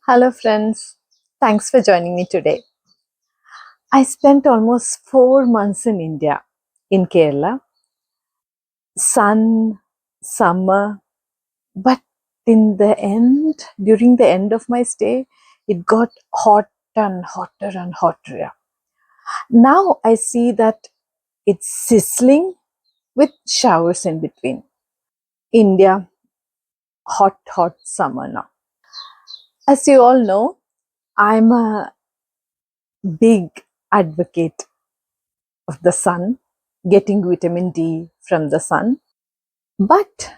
Hello, friends. Thanks for joining me today. I spent almost 4 months in India, in Kerala. Sun, summer, but during the end of my stay, it got hot and hotter and hotter. Now I see that it's sizzling with showers in between. India, hot, hot summer now. As you all know, I'm a big advocate of the sun, getting vitamin D from the sun. But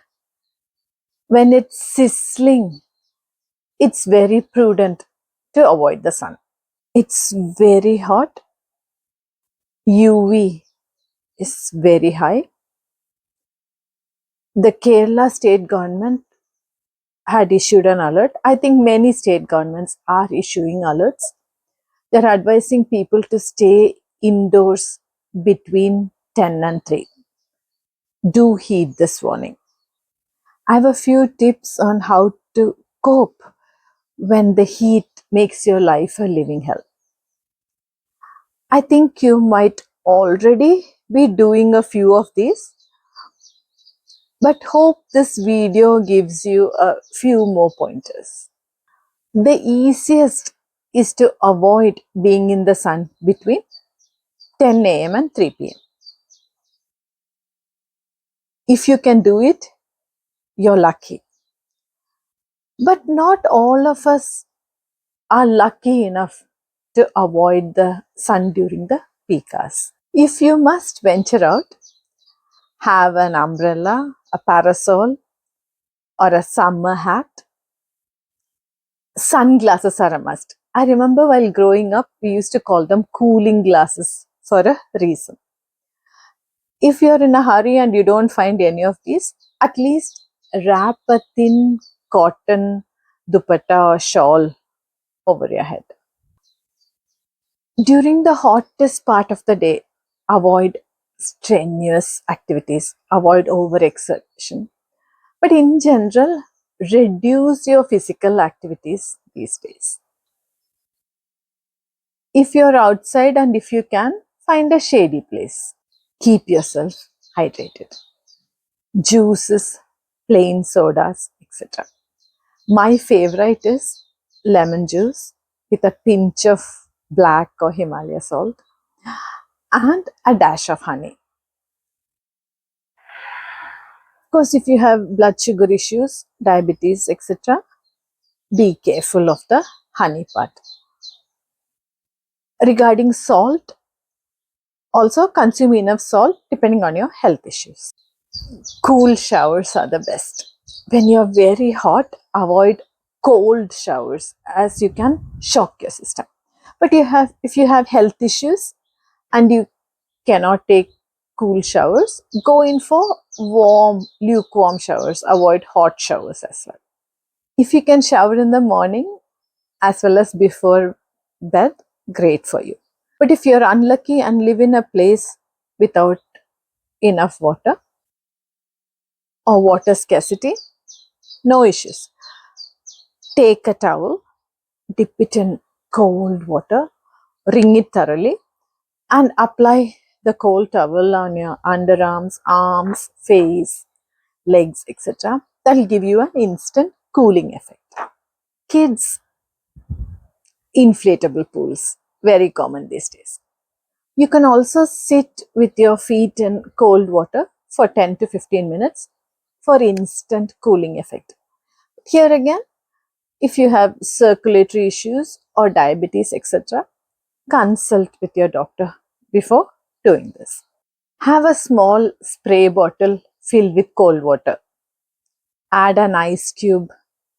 when it's sizzling, it's very prudent to avoid the sun. It's very hot, UV is very high. The Kerala state government had issued an alert. I think many state governments are issuing alerts. They're advising people to stay indoors between 10 and 3. Do heed this warning. I have a few tips on how to cope when the heat makes your life a living hell. I think you might already be doing a few of these, but hope this video gives you a few more pointers. The easiest is to avoid being in the sun between 10 a.m. and 3 p.m. If you can do it, you're lucky. But not all of us are lucky enough to avoid the sun during the peak hours. If you must venture out, have an umbrella, a parasol, or a summer hat. Sunglasses are a must. I remember while growing up, we used to call them cooling glasses for a reason. If you're in a hurry and you don't find any of these, at least wrap a thin cotton dupatta or shawl over your head. During the hottest part of the day, avoid strenuous activities, avoid overexertion. But in general, reduce your physical activities these days. If you're outside and if you can, find a shady place. Keep yourself hydrated. Juices, plain sodas, etc. My favorite is lemon juice with a pinch of black or Himalaya salt and a dash of honey. Of course, if you have blood sugar issues, diabetes, etc., be careful of the honey part. Regarding salt, also consume enough salt depending on your health issues. Cool showers are the best. When you're very hot, avoid cold showers as you can shock your system. But if you have health issues and you cannot take cool showers, go in for warm, lukewarm showers. Avoid hot showers as well. If you can shower in the morning as well as before bed, great for you. But if you're unlucky and live in a place without enough water or water scarcity, no issues. Take a towel, dip it in cold water, wring it thoroughly, and apply the cold towel on your underarms, arms, face, legs, etc. That will give you an instant cooling effect. Kids, inflatable pools, very common these days. You can also sit with your feet in cold water for 10 to 15 minutes for instant cooling effect. Here again, if you have circulatory issues or diabetes, etc., consult with your doctor before doing this. Have a small spray bottle filled with cold water. Add an ice cube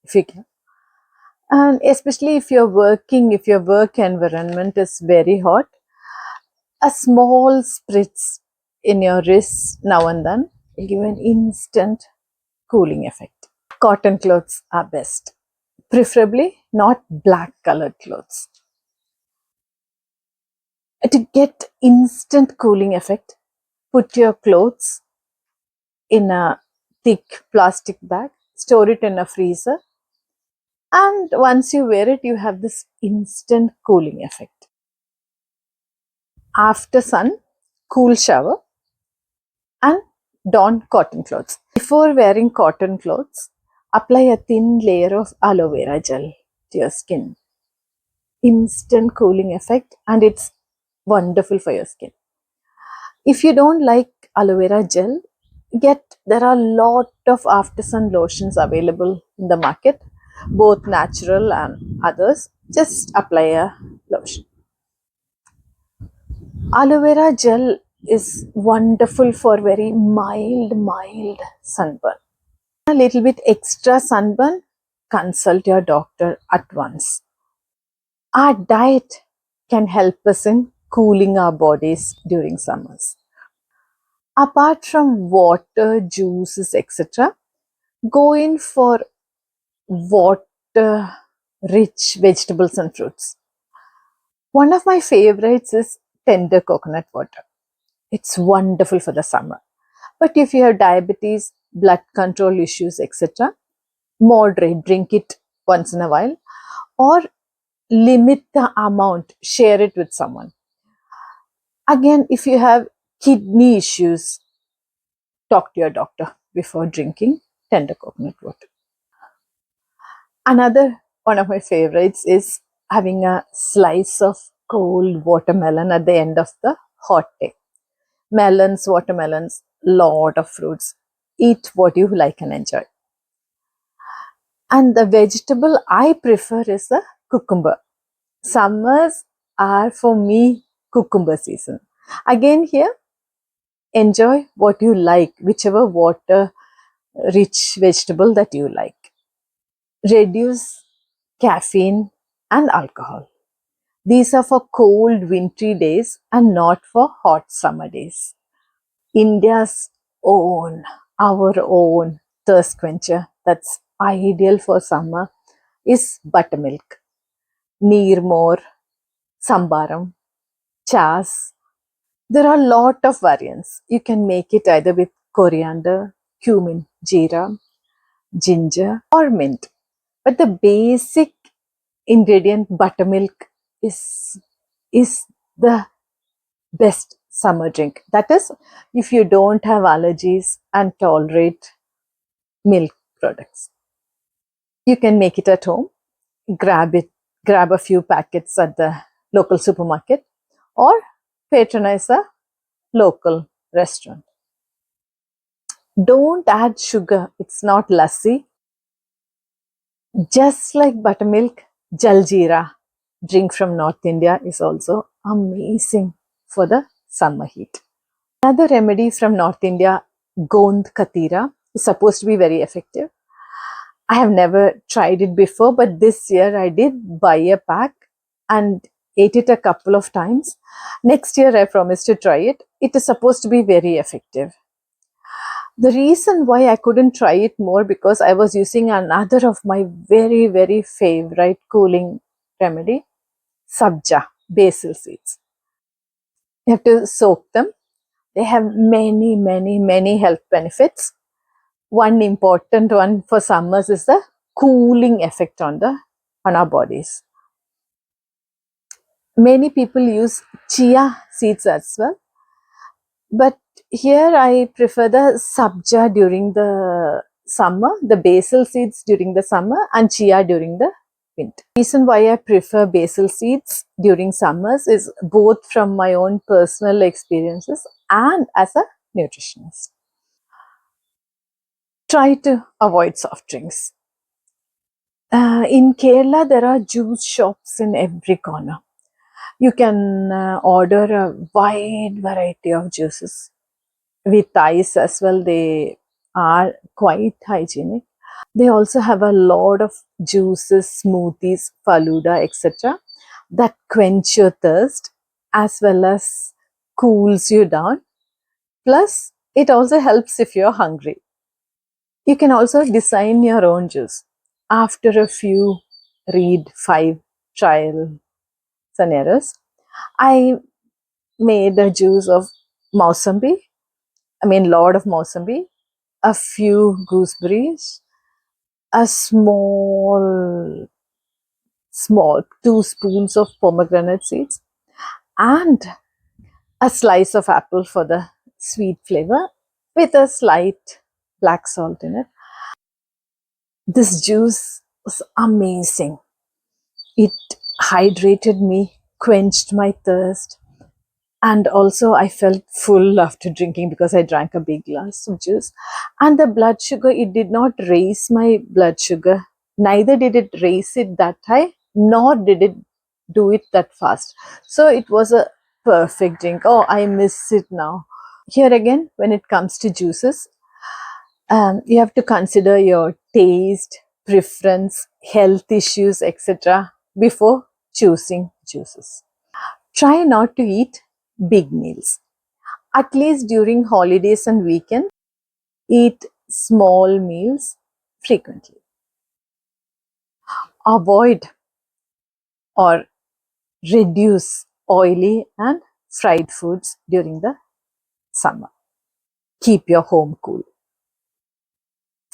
if you can. And especially if you're working, if your work environment is very hot, a small spritz in your wrist now and then will give an instant cooling effect. Cotton clothes are best, preferably not black colored clothes. To get instant cooling effect, put your clothes in a thick plastic bag, store it in a freezer And once you wear it, you have this instant cooling effect. After sun, cool shower and don cotton clothes. Before wearing cotton clothes, apply a thin layer of aloe vera gel to your skin. Instant cooling effect, and it's wonderful for your skin. If you don't like aloe vera gel, there are a lot of after sun lotions available in the market, both natural and others. Just apply a lotion. Aloe vera gel is wonderful for very mild sunburn. A little bit extra sunburn, consult your doctor at once. Our diet can help us in cooling our bodies during summers. Apart from water, juices, etc., go in for water rich vegetables and fruits. One of my favorites is tender coconut water. It's wonderful for the summer. But if you have diabetes, blood control issues, etc., moderate, drink it once in a while, or limit the amount, share it with someone. Again, if you have kidney issues, talk to your doctor before drinking tender coconut water. Another one of my favorites is having a slice of cold watermelon at the end of the hot day. Melons, watermelons, lot of fruits. Eat what you like and enjoy. And the vegetable I prefer is the cucumber. Summers are for me cucumber season. Again, here, enjoy what you like, whichever water rich vegetable that you like. Reduce caffeine and alcohol. These are for cold wintry days and not for hot summer days. India's own, our own thirst quencher that's ideal for summer is buttermilk, neermor, sambaram, chas. There are a lot of variants. You can make it either with coriander, cumin, jeera, ginger, or mint. But the basic ingredient buttermilk is is the best summer drink. That is, if you don't have allergies and tolerate milk products, you can make it at home. Grab a few packets at the local supermarket, or patronize a local restaurant. Don't add sugar, it's not lassi. Just like buttermilk, jaljeera, drink from North India, is also amazing for the summer heat. Another remedy from North India, Gond Katira, is supposed to be very effective. I have never tried it before, but this year I did buy a pack and ate it a couple of times. Next year I promise to try it. It is supposed to be very effective. The reason why I couldn't try it more, because I was using another of my very favorite cooling remedy, sabja, basil seeds. You have to soak them. They have many health benefits. One important one for summers is the cooling effect on our bodies. Many people use chia seeds as well, but here I prefer the sabja during the summer, the basil seeds during the summer, and chia during the winter. The reason why I prefer basil seeds during summers is both from my own personal experiences and as a nutritionist. Try to avoid soft drinks. In Kerala, there are juice shops in every corner. You can order a wide variety of juices with ice as well. They are quite hygienic. They also have a lot of juices, smoothies, faluda, etc., that quench your thirst as well as cools you down. Plus, it also helps if you're hungry. You can also design your own juice. After a few read 5 trial scenarios, I made a juice of Mausambi, lot of Mausambi, a few gooseberries, a small 2 spoons of pomegranate seeds, and a slice of apple for the sweet flavor with a slight black salt in it. This juice was amazing. It hydrated me, quenched my thirst, and also I felt full after drinking because I drank a big glass of juice. And the blood sugar, it did not raise my blood sugar, neither did it raise it that high, nor did it do it that fast. So it was a perfect drink. Oh, I miss it now. Here again, when it comes to juices, you have to consider your taste, preference, health issues, etc. before choosing juices. Try not to eat big meals. At least during holidays and weekends, eat small meals frequently. Avoid or reduce oily and fried foods during the summer. Keep your home cool.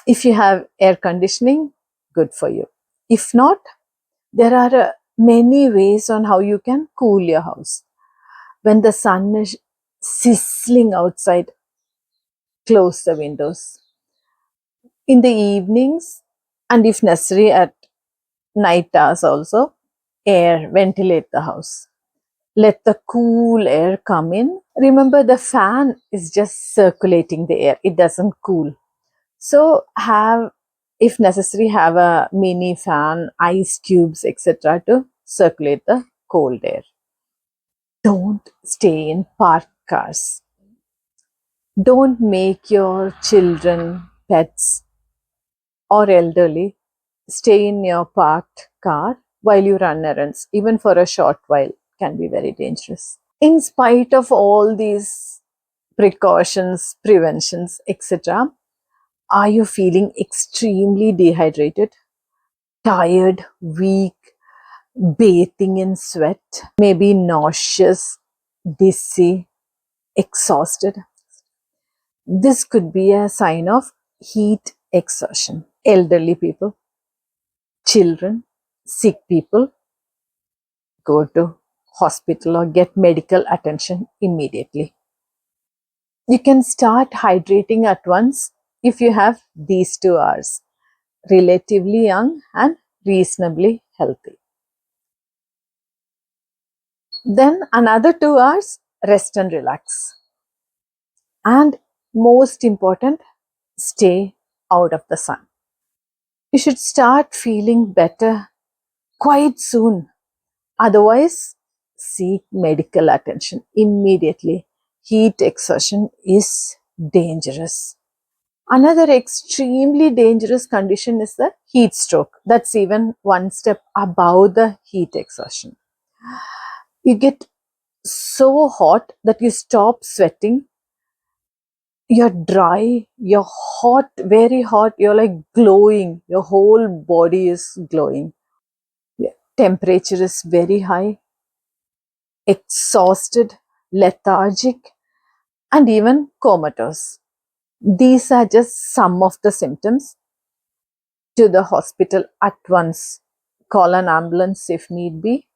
If you have air conditioning, good for you. If not, there are many ways on how you can cool your house. When the sun is sizzling outside, close the windows. In the evenings, and if necessary at night hours also, ventilate the house. Let the cool air come in. Remember, the fan is just circulating the air, it doesn't cool. So if necessary, have a mini fan, ice cubes, etc. to circulate the cold air. Don't stay in parked cars. Don't make your children, pets, or elderly stay in your parked car while you run errands, even for a short while, can be very dangerous. In spite of all these precautions, preventions, etc., are you feeling extremely dehydrated, tired, weak, bathing in sweat, maybe nauseous, dizzy, exhausted? This could be a sign of heat exhaustion. Elderly people, children, sick people, go to hospital or get medical attention immediately. You can start hydrating at once if you have these 2 hours, relatively young and reasonably healthy. Then another 2 hours, rest and relax. And most important, stay out of the sun. You should start feeling better quite soon. Otherwise, seek medical attention immediately. Heat exhaustion is dangerous. Another extremely dangerous condition is the heat stroke. That's even one step above the heat exhaustion. You get so hot that you stop sweating. You're dry, you're hot, very hot, you're like glowing. Your whole body is glowing. Yeah. Temperature is very high, exhausted, lethargic, and even comatose. These are just some of the symptoms. To the hospital at once. Call an ambulance if need be.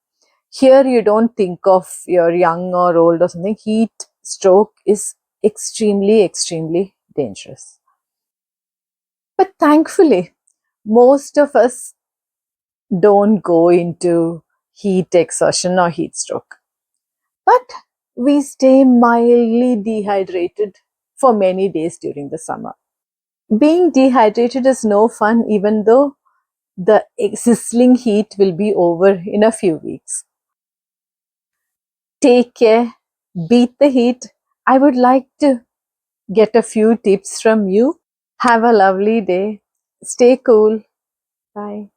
Here you don't think of you're young or old or something. Heat stroke is extremely, extremely dangerous. But thankfully, most of us don't go into heat exhaustion or heat stroke. But we stay mildly dehydrated for many days during the summer. Being dehydrated is no fun, even though the sizzling heat will be over in a few weeks. Take care, beat the heat. I would like to get a few tips from you. Have a lovely day. Stay cool. Bye.